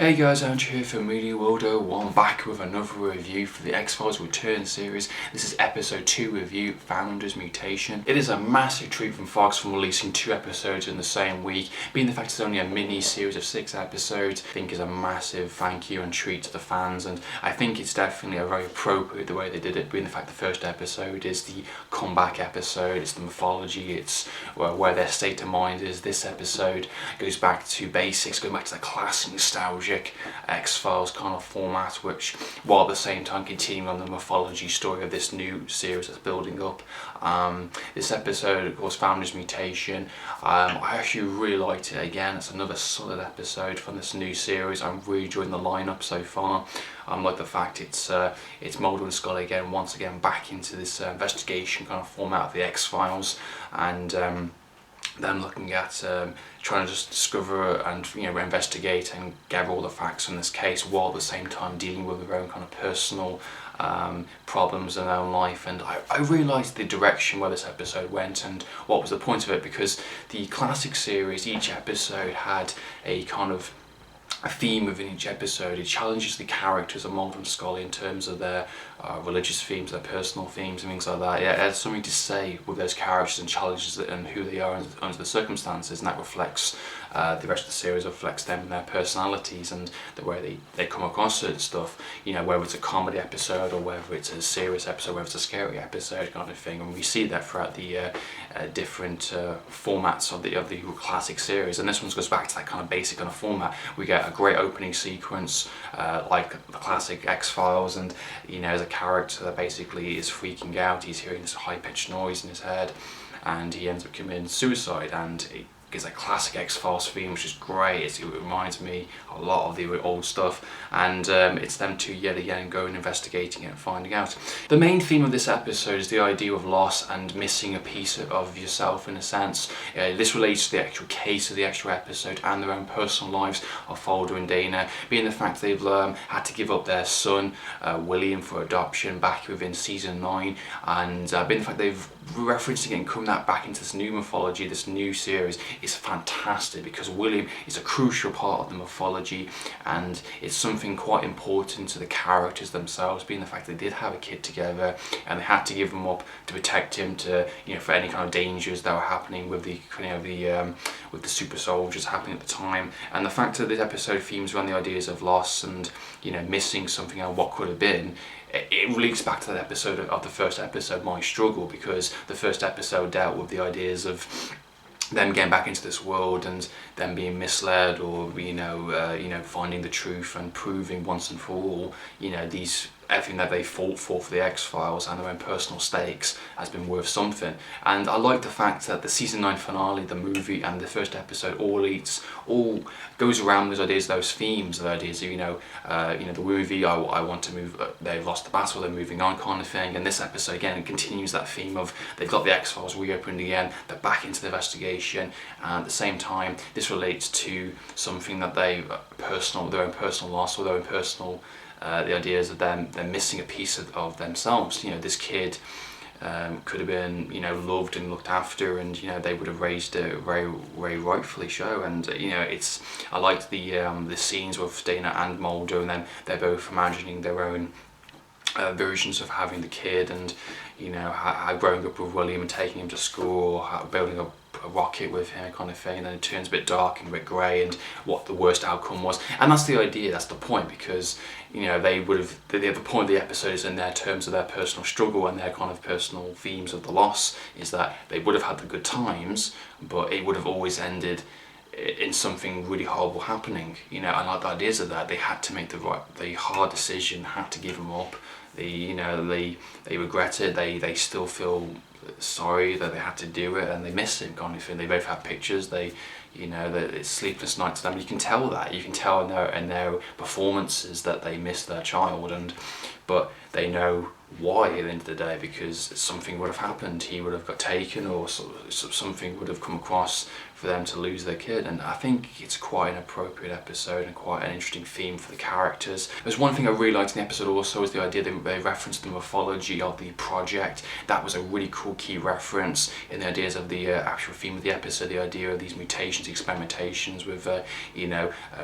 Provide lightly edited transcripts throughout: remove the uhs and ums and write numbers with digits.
Hey guys, Andrew here from Media World 01, back with another review for the X-Files Return series. This is episode 2 review, Founders Mutation. It is a massive treat from Fox from releasing 2 episodes in the same week. Being the fact it's only a mini series of 6 episodes, I think is a massive thank you and treat to the fans, and I think it's definitely a very appropriate the way they did it, being the fact the first episode is the comeback episode, it's the mythology, it's where their state of mind is. This episode goes back to basics, going back to the classic nostalgia X-Files kind of format, which while at the same time continuing on the mythology story of this new series that's building up. This episode, of course, Founders Mutation, I actually really liked it. Again, it's another solid episode from this new series. I'm really enjoying the lineup so far. I like the fact it's Mulder and Scully again, once again back into this investigation kind of format of the X-Files, and them looking at trying to just discover and investigate and gather all the facts in this case, while at the same time dealing with their own kind of personal problems in their own life. And I really liked the direction where this episode went and what was the point of it, because the classic series, each episode had a kind of a theme within each episode. It challenges the characters of Mulder and Scully in terms of their religious themes, their personal themes and things like that. Yeah, it has something to say with those characters and challenges and who they are under the circumstances, and that reflects the rest of the series, reflects them and their personalities and the way they come across certain stuff, whether it's a comedy episode or whether it's a serious episode, whether it's a scary episode kind of thing. And we see that throughout the different formats of the classic series, and this one goes back to that kind of basic kind of format. We get a great opening sequence like the classic X-Files, and there's a character that basically is freaking out. He's hearing this high-pitched noise in his head and he ends up committing suicide, and it gives a classic X-Files theme, which is great. It reminds me a lot of the old stuff, and it's them two yet again going investigating it and finding out. The main theme of this episode is the idea of loss and missing a piece of yourself, in a sense. This relates to the actual case of the actual episode and their own personal lives of Mulder and Dana, being the fact they've had to give up their son William for adoption back within season 9, and being the fact they've referencing it and coming that back into this new mythology, this new series, is fantastic, because William is a crucial part of the mythology and it's something quite important to the characters themselves, being the fact they did have a kid together and they had to give him up to protect him for any kind of dangers that were happening with the with the super soldiers happening at the time. And the fact that this episode themes around the ideas of loss and missing something and what could have been, it relates back to that episode of the first episode, My Struggle, because the first episode dealt with the ideas of them getting back into this world and them being misled, or finding the truth and proving once and for all everything that they fought for the X-Files and their own personal stakes has been worth something. And I like the fact that the season 9 finale, the movie, and the first episode all goes around those ideas, those themes, the ideas of the movie, I want to move, they've lost the battle, they're moving on kind of thing. And this episode again, it continues that theme of they've got the X-Files reopened again, they're back into the investigation, and at the same time this relates to something that their own personal loss, or their own personal the ideas of them missing a piece of themselves. This kid could have been loved and looked after, and they would have raised it very, very rightfully so. And I liked the scenes with Dana and Mulder, and then they're both imagining their own versions of having the kid, and how growing up with William and taking him to school, or building up a rocket with him kind of thing, and then it turns a bit dark and a bit grey, and what the worst outcome was. And that's the idea, that's the point, because they would have, the point of the episode is in their terms of their personal struggle and their kind of personal themes of the loss, is that they would have had the good times, but it would have always ended in something really horrible happening. And like the ideas of that, they had to make the hard decision, had to give him up. They regret it, they still feel sorry that they had to do it, and they miss him kind of thing. They both have pictures, it's sleepless nights to them. You can tell in their performances that they miss their child, but they know why at the end of the day, because something would have happened. He would have got taken, or something would have come across for them to lose their kid, and I think it's quite an appropriate episode and quite an interesting theme for the characters. There's one thing I really liked in the episode also is the idea that they referenced the mythology of the project. That was a really cool key reference in the ideas of the actual theme of the episode, the idea of these mutations, experimentations with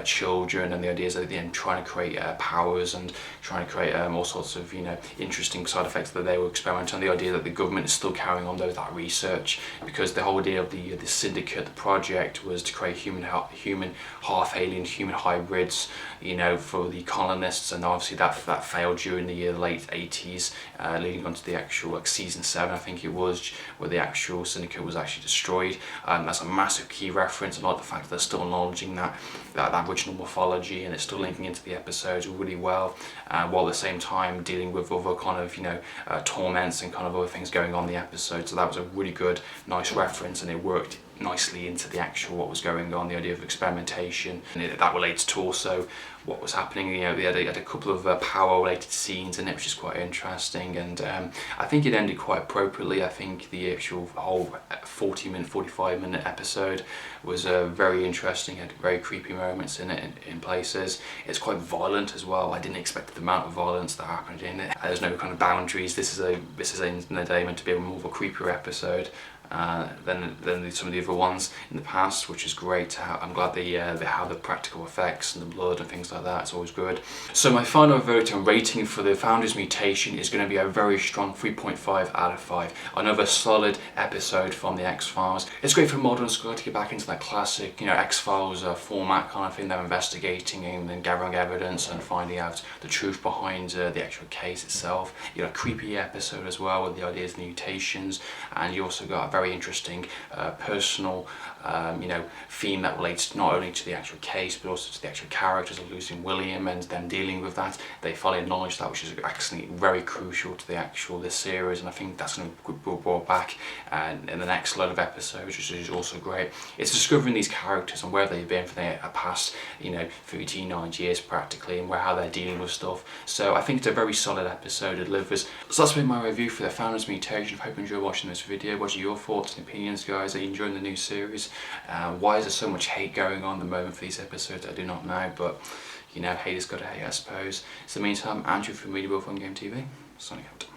children, and the ideas of trying to create powers and trying to create all sorts of interesting side effects that they were experimenting on. The idea that the government is still carrying on that research, because the whole idea of the syndicate, the project, was to create human half alien human hybrids, for the colonists, and obviously that failed during the late 80s, leading on to the actual season 7, I think it was, where the actual syndicate was actually destroyed. That's a massive key reference. I like the fact that they're still acknowledging that original mythology, and it's still linking into the episodes really well, while at the same time dealing with other kind of torments and kind of other things going on in the episode. So that was a really good, nice reference, and it worked nicely into the actual what was going on, the idea of experimentation, and that relates to also what was happening. They had a couple of power related scenes in it, which is quite interesting, and I think it ended quite appropriately. I think the actual whole 45-minute episode was very interesting, had very creepy moments in it in places. It's quite violent as well. I didn't expect the amount of violence that happened in it. There's no kind of boundaries. This is meant to be more of a creepier episode than some of the other ones in the past, which is great. I'm glad they have the practical effects and the blood and things like that. It's always good. So my final vote and rating for the Founders Mutation is going to be a very strong 3.5 out of 5. Another solid episode from the X-Files. It's great for Mulder and Scully to get back into that classic X-Files format kind of thing. They're investigating and then gathering evidence and finding out the truth behind the actual case itself. Creepy episode as well, with the ideas of the mutations, and you also got a very interesting personal theme that relates not only to the actual case but also to the actual characters of losing William and them dealing with that. They finally acknowledge that, which is actually very crucial to this series, and I think that's going to be brought back in the next load of episodes, which is also great. It's discovering these characters and where they've been for their past 39 years practically, and how they're dealing with stuff. So I think it's a very solid episode. It delivers. So that's been my review for the Founders Mutation. I hope you enjoyed watching this video. What are your thoughts and opinions, guys? Are you enjoying the new series? Why is there so much hate going on at the moment for these episodes? I do not know, but haters gotta hate, I suppose. So in the meantime, Andrew from Media Wolf on Game TV, signing out.